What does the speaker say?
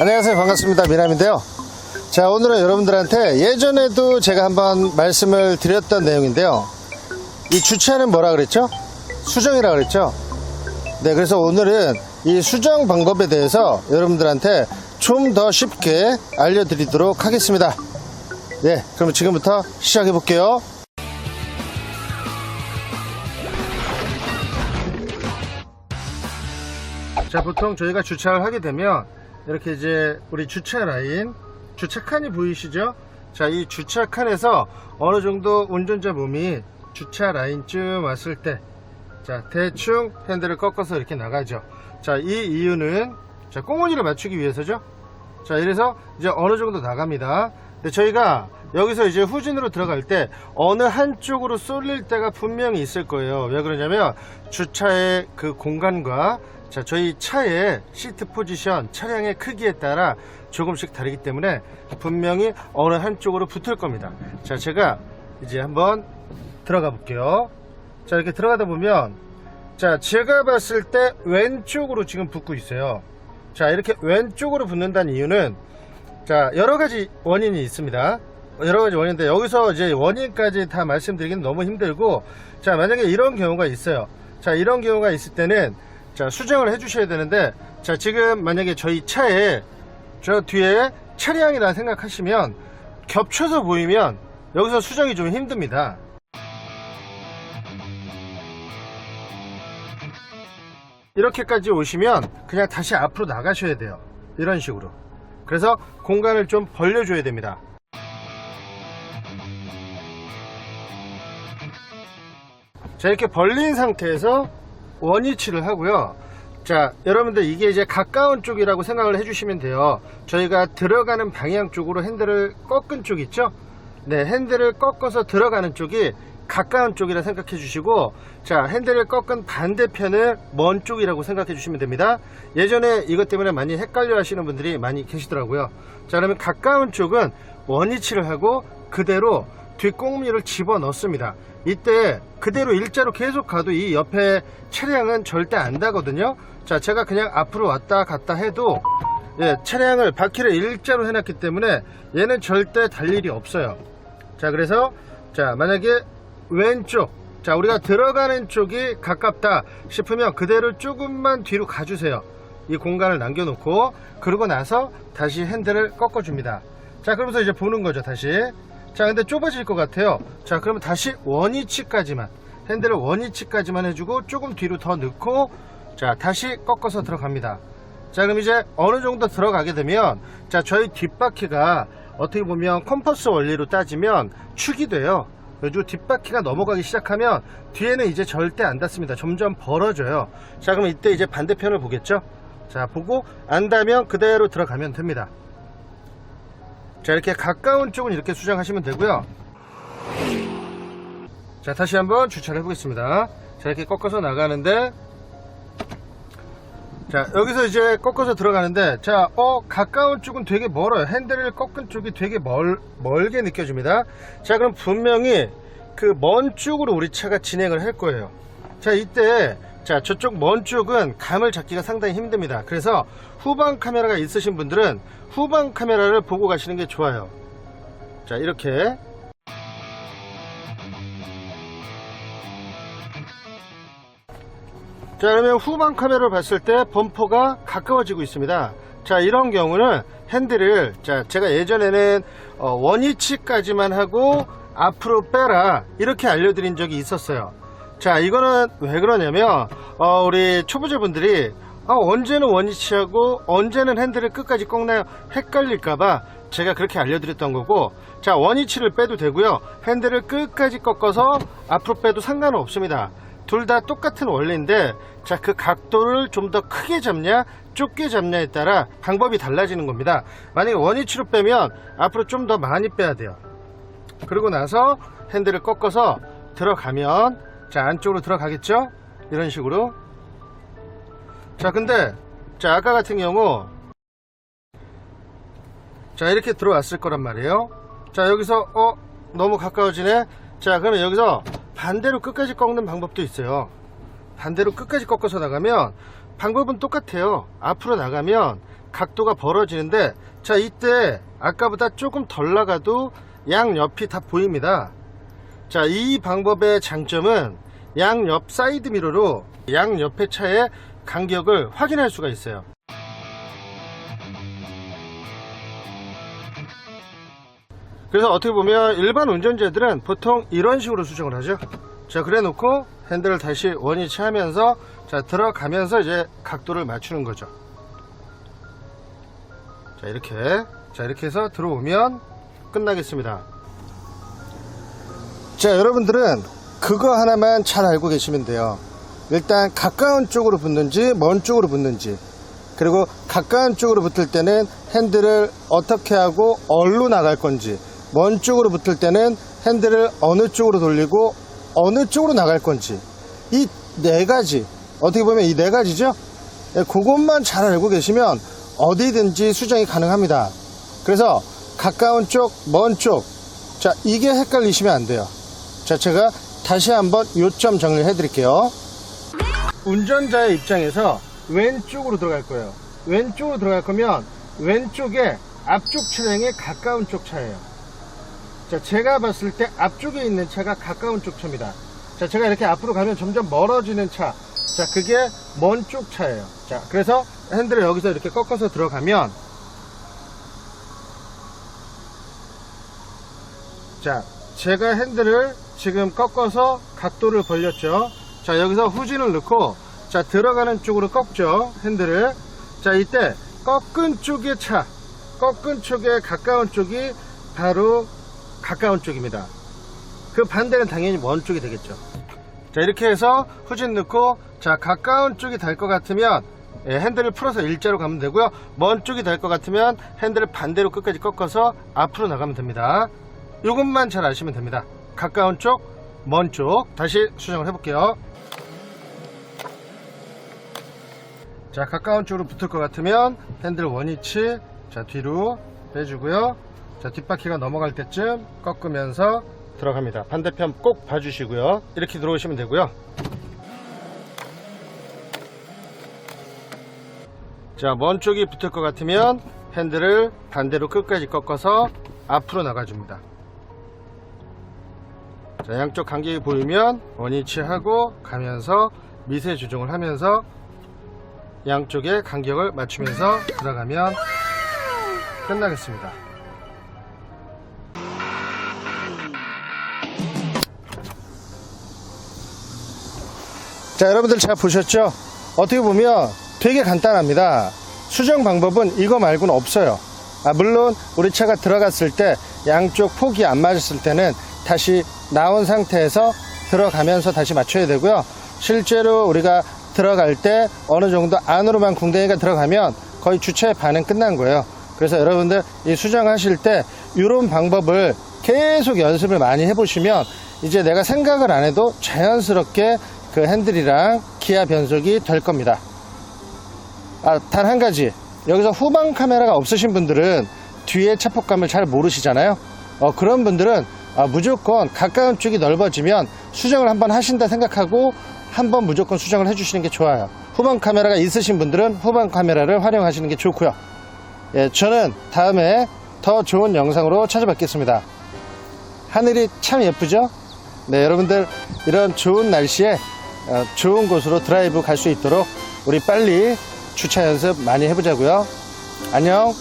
안녕하세요, 반갑습니다. 미남인데요. 자, 오늘은 여러분들한테 예전에도 제가 한번 말씀을 드렸던 내용인데요, 이 주차는 뭐라 그랬죠? 수정이라 그랬죠? 네, 그래서 오늘은 이 수정 방법에 대해서 여러분들한테 좀 더 쉽게 알려드리도록 하겠습니다. 네, 그럼 지금부터 시작해 볼게요. 자, 보통 저희가 주차를 하게 되면 이렇게 이제 우리 주차 라인, 주차칸이 보이시죠? 자, 이 주차칸에서 어느 정도 운전자 몸이 주차 라인쯤 왔을 때, 자, 대충 핸들을 꺾어서 이렇게 나가죠. 자, 이 이유는, 자, 꽁무니를 맞추기 위해서죠. 자, 이래서 이제 어느 정도 나갑니다. 근데 저희가 여기서 이제 후진으로 들어갈 때 어느 한쪽으로 쏠릴 때가 분명히 있을 거예요. 왜 그러냐면 주차의 그 공간과, 자, 저희 차의 시트 포지션, 차량의 크기에 따라 조금씩 다르기 때문에 분명히 어느 한쪽으로 붙을 겁니다. 자, 제가 이제 한번 들어가 볼게요. 자, 이렇게 들어가다 보면, 자, 제가 봤을 때 왼쪽으로 지금 붙고 있어요. 자, 이렇게 왼쪽으로 붙는다는 이유는, 자, 여러가지 원인이 있습니다. 여러가지 원인인데 여기서 이제 원인까지 다 말씀드리기는 너무 힘들고, 자, 만약에 이런 경우가 있어요. 자, 이런 경우가 있을 때는, 자, 수정을 해 주셔야 되는데, 자, 지금 만약에 저희 차에 저 뒤에 차량이라 생각하시면 겹쳐서 보이면 여기서 수정이 좀 힘듭니다. 이렇게까지 오시면 그냥 다시 앞으로 나가셔야 돼요. 이런 식으로. 그래서 공간을 좀 벌려줘야 됩니다. 자, 이렇게 벌린 상태에서 원위치를 하고요. 자, 여러분들 이게 이제 가까운 쪽이라고 생각을 해주시면 돼요. 저희가 들어가는 방향 쪽으로 핸들을 꺾은 쪽 있죠? 네, 핸들을 꺾어서 들어가는 쪽이 가까운 쪽이라 생각해 주시고, 자, 핸들을 꺾은 반대편을 먼 쪽이라고 생각해 주시면 됩니다. 예전에 이것 때문에 많이 헷갈려 하시는 분들이 많이 계시더라고요. 자, 그러면 가까운 쪽은 원위치를 하고 그대로 뒷꽁무니를 집어 넣습니다. 이때 그대로 일자로 계속 가도 이 옆에 차량은 절대 안 닿거든요. 자, 제가 그냥 앞으로 왔다 갔다 해도, 예, 차량을 바퀴를 일자로 해놨기 때문에 얘는 절대 달 일이 없어요. 자, 그래서, 자, 만약에 왼쪽, 자, 우리가 들어가는 쪽이 가깝다 싶으면 그대로 조금만 뒤로 가주세요. 이 공간을 남겨놓고, 그러고 나서 다시 핸들을 꺾어줍니다. 자, 그러면서 이제 보는 거죠, 다시. 자, 근데 좁아질 것 같아요. 자, 그러면 다시 원위치까지만, 핸들을 원위치까지만 해주고 조금 뒤로 더 넣고, 자, 다시 꺾어서 들어갑니다. 자, 그럼 이제 어느 정도 들어가게 되면, 자, 저희 뒷바퀴가 어떻게 보면 컴퍼스 원리로 따지면 축이 돼요. 그래서 뒷바퀴가 넘어가기 시작하면 뒤에는 이제 절대 안 닿습니다. 점점 벌어져요. 자, 그럼 이때 이제 반대편을 보겠죠. 자, 보고 안 닿으면 그대로 들어가면 됩니다. 자, 이렇게 가까운 쪽은 이렇게 수정하시면 되고요. 자, 다시 한번 주차를 해보겠습니다. 자, 이렇게 꺾어서 나가는데, 자, 여기서 이제 꺾어서 들어가는데, 자, 가까운 쪽은 되게 멀어요. 핸들을 꺾은 쪽이 되게 멀게 느껴집니다. 자, 그럼 분명히 그 먼 쪽으로 우리 차가 진행을 할 거예요. 자, 이때, 자, 저쪽 먼 쪽은 감을 잡기가 상당히 힘듭니다. 그래서 후방 카메라가 있으신 분들은 후방 카메라를 보고 가시는 게 좋아요. 자, 이렇게. 자, 그러면 후방 카메라를 봤을 때 범퍼가 가까워지고 있습니다. 자, 이런 경우는 핸들을, 자, 제가 예전에는 원위치까지만 하고 앞으로 빼라 이렇게 알려드린 적이 있었어요. 자, 이거는 왜 그러냐면 우리 초보자분들이 언제는 원위치하고 언제는 핸들을 끝까지 꺾나요? 헷갈릴까봐 제가 그렇게 알려드렸던 거고, 자, 원위치를 빼도 되고요, 핸들을 끝까지 꺾어서 앞으로 빼도 상관은 없습니다. 둘 다 똑같은 원리인데, 자, 그 각도를 좀 더 크게 잡냐 좁게 잡냐에 따라 방법이 달라지는 겁니다. 만약에 원위치로 빼면 앞으로 좀 더 많이 빼야 돼요. 그러고 나서 핸들을 꺾어서 들어가면, 자, 안쪽으로 들어가겠죠? 이런 식으로. 자, 근데, 자, 아까 같은 경우, 자, 이렇게 들어왔을 거란 말이에요. 자, 여기서 너무 가까워지네. 자, 그러면 여기서 반대로 끝까지 꺾는 방법도 있어요. 반대로 끝까지 꺾어서 나가면 방법은 똑같아요. 앞으로 나가면 각도가 벌어지는데, 자, 이때 아까보다 조금 덜 나가도 양옆이 다 보입니다. 자, 이 방법의 장점은 양옆 사이드 미러로 양옆의 차의 간격을 확인할 수가 있어요. 그래서 어떻게 보면 일반 운전자들은 보통 이런 식으로 수정을 하죠. 자, 그래 놓고 핸들을 다시 원위치 하면서, 자, 들어가면서 이제 각도를 맞추는 거죠. 자, 이렇게 해서 들어오면 끝나겠습니다. 자, 여러분들은 그거 하나만 잘 알고 계시면 돼요. 일단 가까운 쪽으로 붙는지 먼 쪽으로 붙는지, 그리고 가까운 쪽으로 붙을 때는 핸들을 어떻게 하고 어디로 나갈 건지, 먼 쪽으로 붙을 때는 핸들을 어느 쪽으로 돌리고 어느 쪽으로 나갈 건지, 이 네 가지, 어떻게 보면 이 네 가지죠. 그것만 잘 알고 계시면 어디든지 수정이 가능합니다. 그래서 가까운 쪽, 먼 쪽, 자, 이게 헷갈리시면 안 돼요. 자, 제가 다시 한번 요점 정리를 해 드릴게요. 운전자의 입장에서 왼쪽으로 들어갈 거예요. 왼쪽으로 들어갈 거면 왼쪽에 앞쪽 차량에 가까운 쪽 차예요. 자, 제가 봤을 때 앞쪽에 있는 차가 가까운 쪽 차입니다. 자, 제가 이렇게 앞으로 가면 점점 멀어지는 차, 자, 그게 먼 쪽 차예요. 자, 그래서 핸들을 여기서 이렇게 꺾어서 들어가면, 자, 제가 핸들을 지금 꺾어서 각도를 벌렸죠. 자, 여기서 후진을 넣고, 자, 들어가는 쪽으로 꺾죠, 핸들을. 자, 이때 꺾은 쪽의 차, 꺾은 쪽에 가까운 쪽이 바로 가까운 쪽입니다. 그 반대는 당연히 먼 쪽이 되겠죠. 자, 이렇게 해서 후진 넣고, 자, 가까운 쪽이 될 것 같으면 핸들을 풀어서 일자로 가면 되고요. 먼 쪽이 될 것 같으면 핸들을 반대로 끝까지 꺾어서 앞으로 나가면 됩니다. 이것만 잘 아시면 됩니다. 가까운 쪽, 먼 쪽. 다시 수정을 해볼게요. 자, 가까운 쪽으로 붙을 것 같으면 핸들 원위치, 자, 뒤로 빼주고요. 자, 뒷바퀴가 넘어갈 때쯤 꺾으면서 들어갑니다. 반대편 꼭 봐주시고요. 이렇게 들어오시면 되고요. 자, 먼 쪽이 붙을 것 같으면 핸들을 반대로 끝까지 꺾어서 앞으로 나가줍니다. 자, 양쪽 간격이 보이면 원위치하고 가면서 미세 조정을 하면서 양쪽의 간격을 맞추면서 들어가면 끝나겠습니다. 자, 여러분들 잘 보셨죠? 어떻게 보면 되게 간단합니다. 수정 방법은 이거 말고는 없어요. 물론 우리 차가 들어갔을 때 양쪽 폭이 안 맞았을 때는 다시 나온 상태에서 들어가면서 다시 맞춰야 되고요. 실제로 우리가 들어갈 때 어느 정도 안으로만 궁뎅이가 들어가면 거의 주차의 반은 끝난 거예요. 그래서 여러분들 이 수정하실 때 이런 방법을 계속 연습을 많이 해보시면 이제 내가 생각을 안 해도 자연스럽게 그 핸들이랑 기아 변속이 될 겁니다. 단 한 가지, 여기서 후방 카메라가 없으신 분들은 뒤에 차폭감을 잘 모르시잖아요. 그런 분들은 무조건 가까운 쪽이 넓어지면 수정을 한번 하신다 생각하고 한번 무조건 수정을 해주시는 게 좋아요. 후방 카메라가 있으신 분들은 후방 카메라를 활용하시는 게 좋고요. 예, 저는 다음에 더 좋은 영상으로 찾아뵙겠습니다. 하늘이 참 예쁘죠? 네, 여러분들 이런 좋은 날씨에 좋은 곳으로 드라이브 갈 수 있도록 우리 빨리 주차 연습 많이 해보자고요. 안녕.